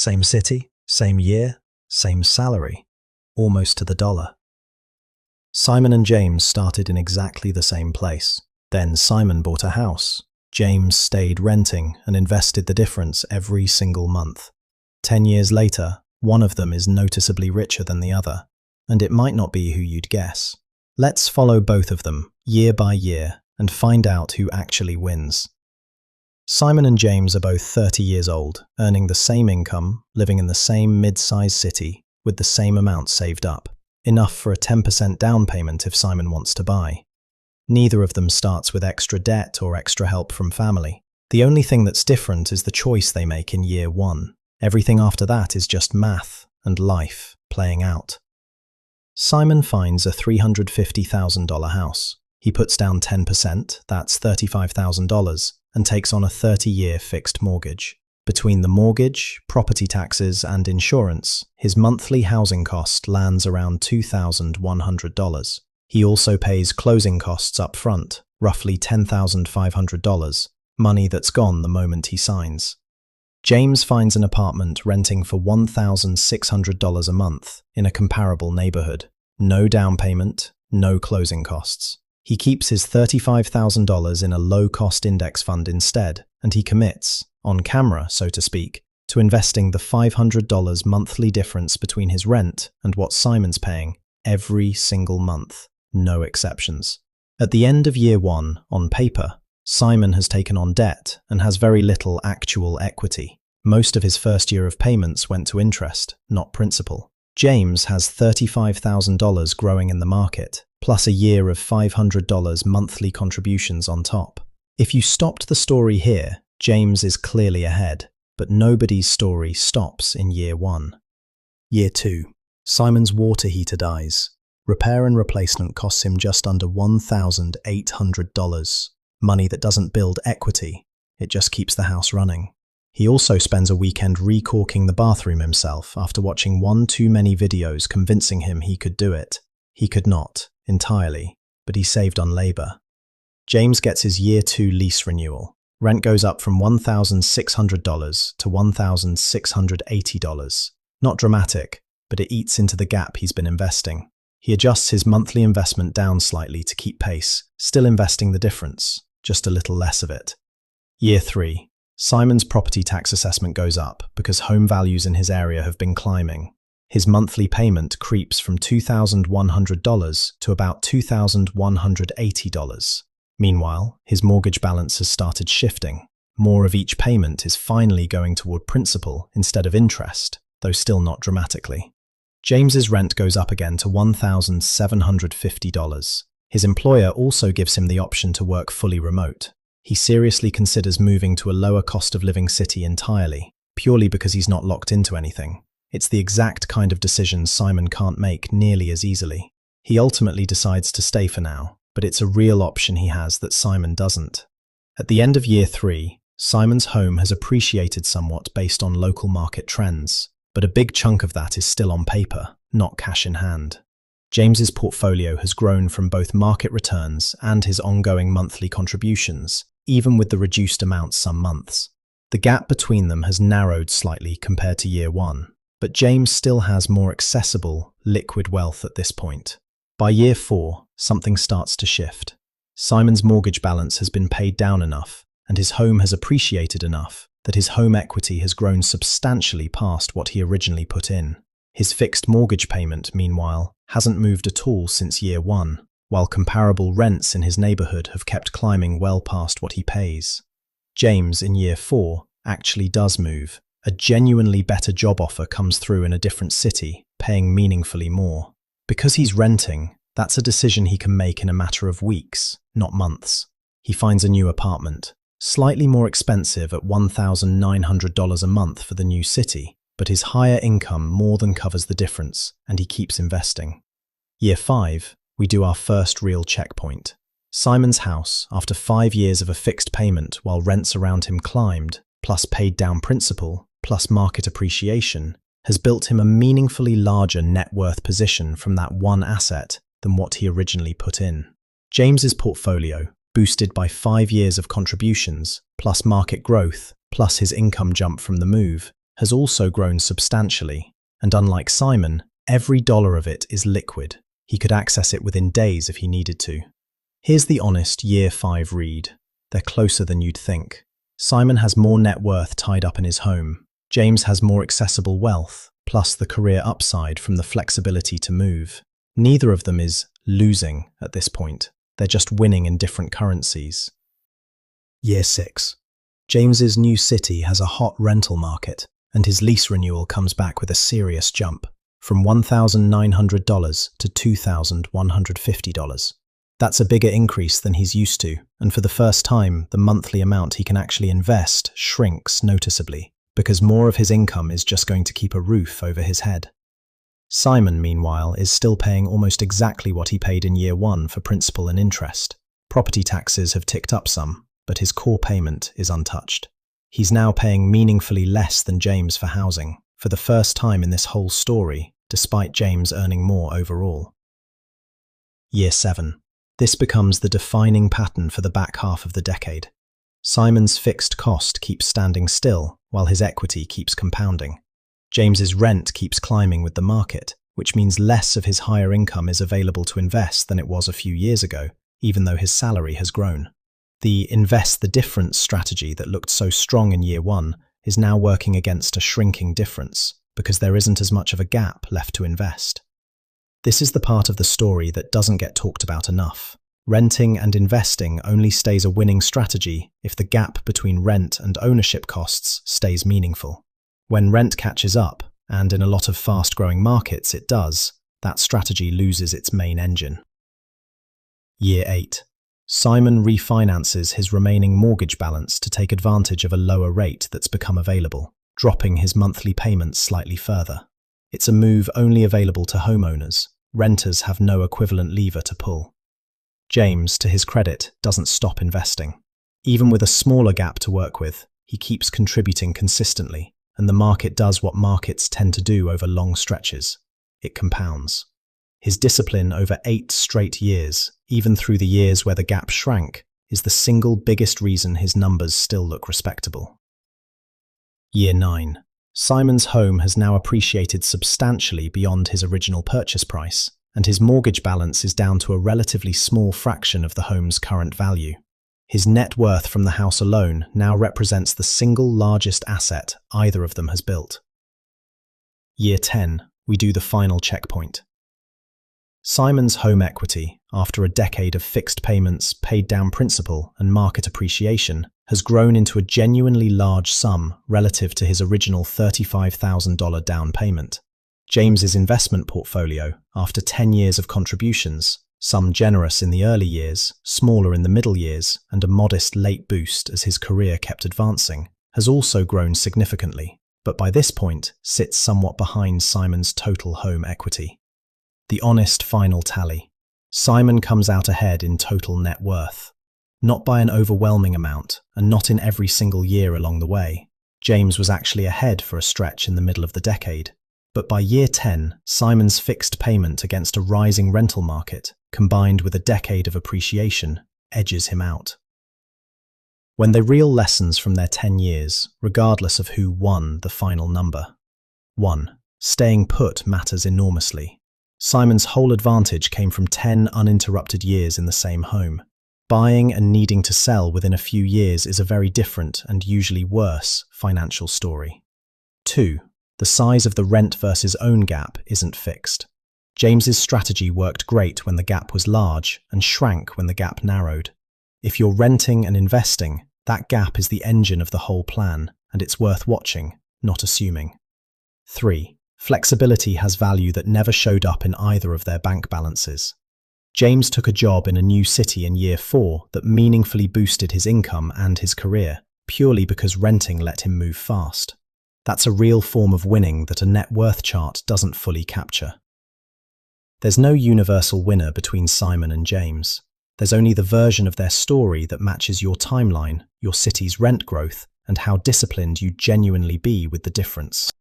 Same city, same year, same salary, almost to the dollar. Simon and James started in exactly the same place. Then Simon bought a house. James stayed renting and invested the difference every single month. 10 years later, one of them is noticeably richer than the other, and it might not be who you'd guess. Let's follow both of them, year by year, and find out who actually wins. Simon and James are both 30 years old, earning the same income, living in the same mid-sized city, with the same amount saved up, enough for a 10% down payment if Simon wants to buy. Neither of them starts with extra debt or extra help from family. The only thing that's different is the choice they make in year one. Everything after that is just math and life playing out. Simon finds a $350,000 house. He puts down 10%, that's $35,000, and takes on a 30-year fixed mortgage. Between the mortgage, property taxes, and insurance, his monthly housing cost lands around $2,100. He also pays closing costs up front, roughly $10,500, money that's gone the moment he signs. James finds an apartment renting for $1,600 a month in a comparable neighborhood. No down payment, no closing costs. He keeps his $35,000 in a low-cost index fund instead, and he commits, on camera, so to speak, to investing the $500 monthly difference between his rent and what Simon's paying every single month, no exceptions. At the end of year one, on paper, Simon has taken on debt and has very little actual equity. Most of his first year of payments went to interest, not principal. James has $35,000 growing in the market, plus a year of $500 monthly contributions on top. If you stopped the story here, James is clearly ahead, but nobody's story stops in year one. Year two. Simon's water heater dies. Repair and replacement costs him just under $1,800. Money that doesn't build equity, it just keeps the house running. He also spends a weekend recorking the bathroom himself after watching one too many videos convincing him he could do it. He could not, entirely, but he saved on labor. James gets his year two lease renewal. Rent goes up from $1,600 to $1,680. Not dramatic, but it eats into the gap he's been investing. He adjusts his monthly investment down slightly to keep pace, still investing the difference, just a little less of it. Year three. Simon's property tax assessment goes up because home values in his area have been climbing. His monthly payment creeps from $2,100 to about $2,180. Meanwhile, his mortgage balance has started shifting. More of each payment is finally going toward principal instead of interest, though still not dramatically. James's rent goes up again to $1,750. His employer also gives him the option to work fully remote. He seriously considers moving to a lower cost of living city entirely, purely because he's not locked into anything. It's the exact kind of decision Simon can't make nearly as easily. He ultimately decides to stay for now, but it's a real option he has that Simon doesn't. At the end of year three, Simon's home has appreciated somewhat based on local market trends, but a big chunk of that is still on paper, not cash in hand. James's portfolio has grown from both market returns and his ongoing monthly contributions, even with the reduced amounts some months. The gap between them has narrowed slightly compared to year one, but James still has more accessible, liquid wealth at this point. By year four, something starts to shift. Simon's mortgage balance has been paid down enough, and his home has appreciated enough that his home equity has grown substantially past what he originally put in. His fixed mortgage payment, meanwhile, hasn't moved at all since year one, while comparable rents in his neighborhood have kept climbing well past what he pays. James, in year four, actually does move. A genuinely better job offer comes through in a different city, paying meaningfully more. Because he's renting, that's a decision he can make in a matter of weeks, not months. He finds a new apartment, slightly more expensive at $1,900 a month for the new city, but his higher income more than covers the difference, and he keeps investing. Year five, we do our first real checkpoint. Simon's house, after 5 years of a fixed payment while rents around him climbed, plus paid down principal, plus market appreciation, has built him a meaningfully larger net worth position from that one asset than what he originally put in. James's portfolio, boosted by 5 years of contributions, plus market growth, plus his income jump from the move, has also grown substantially, and unlike Simon, every dollar of it is liquid. He could access it within days if he needed to. Here's the honest Year 5 read. They're closer than you'd think. Simon has more net worth tied up in his home. James has more accessible wealth, plus the career upside from the flexibility to move. Neither of them is losing at this point. They're just winning in different currencies. Year 6. James's new city has a hot rental market, and his lease renewal comes back with a serious jump, from $1,900 to $2,150. That's a bigger increase than he's used to, and for the first time, the monthly amount he can actually invest shrinks noticeably, because more of his income is just going to keep a roof over his head. Simon, meanwhile, is still paying almost exactly what he paid in Year 1 for principal and interest. Property taxes have ticked up some, but his core payment is untouched. He's now paying meaningfully less than James for housing, for the first time in this whole story, despite James earning more overall. Year 7. This becomes the defining pattern for the back half of the decade. Simon's fixed cost keeps standing still, while his equity keeps compounding. James's rent keeps climbing with the market, which means less of his higher income is available to invest than it was a few years ago, even though his salary has grown. The invest the difference strategy that looked so strong in Year 1 is now working against a shrinking difference, because there isn't as much of a gap left to invest. This is the part of the story that doesn't get talked about enough. Renting and investing only stays a winning strategy if the gap between rent and ownership costs stays meaningful. When rent catches up, and in a lot of fast-growing markets it does, that strategy loses its main engine. Year 8. Simon refinances his remaining mortgage balance to take advantage of a lower rate that's become available, dropping his monthly payments slightly further. It's a move only available to homeowners. Renters have no equivalent lever to pull. James, to his credit, doesn't stop investing. Even with a smaller gap to work with, he keeps contributing consistently, and the market does what markets tend to do over long stretches. It compounds. His discipline over 8 straight years, even through the years where the gap shrank, is the single biggest reason his numbers still look respectable. Year 9. Simon's home has now appreciated substantially beyond his original purchase price, and his mortgage balance is down to a relatively small fraction of the home's current value. His net worth from the house alone now represents the single largest asset either of them has built. Year 10. We do the final checkpoint. Simon's home equity, after a decade of fixed payments, paid down principal, and market appreciation, has grown into a genuinely large sum relative to his original $35,000 down payment. James's investment portfolio, after 10 years of contributions, some generous in the early years, smaller in the middle years, and a modest late boost as his career kept advancing, has also grown significantly, but by this point sits somewhat behind Simon's total home equity. The honest final tally. Simon comes out ahead in total net worth. Not by an overwhelming amount, and not in every single year along the way. James was actually ahead for a stretch in the middle of the decade. But by Year 10, Simon's fixed payment against a rising rental market, combined with a decade of appreciation, edges him out. When the real lessons from their 10 years, regardless of who won the final number. 1. Staying put matters enormously. Simon's whole advantage came from 10 uninterrupted years in the same home. Buying and needing to sell within a few years is a very different and usually worse financial story. 2. The size of the rent versus own gap isn't fixed. James's strategy worked great when the gap was large and shrank when the gap narrowed. If you're renting and investing, that gap is the engine of the whole plan, and it's worth watching, not assuming. 3. Flexibility has value that never showed up in either of their bank balances. James took a job in a new city in Year 4 that meaningfully boosted his income and his career, purely because renting let him move fast. That's a real form of winning that a net worth chart doesn't fully capture. There's no universal winner between Simon and James. There's only the version of their story that matches your timeline, your city's rent growth, and how disciplined you genuinely be with the difference.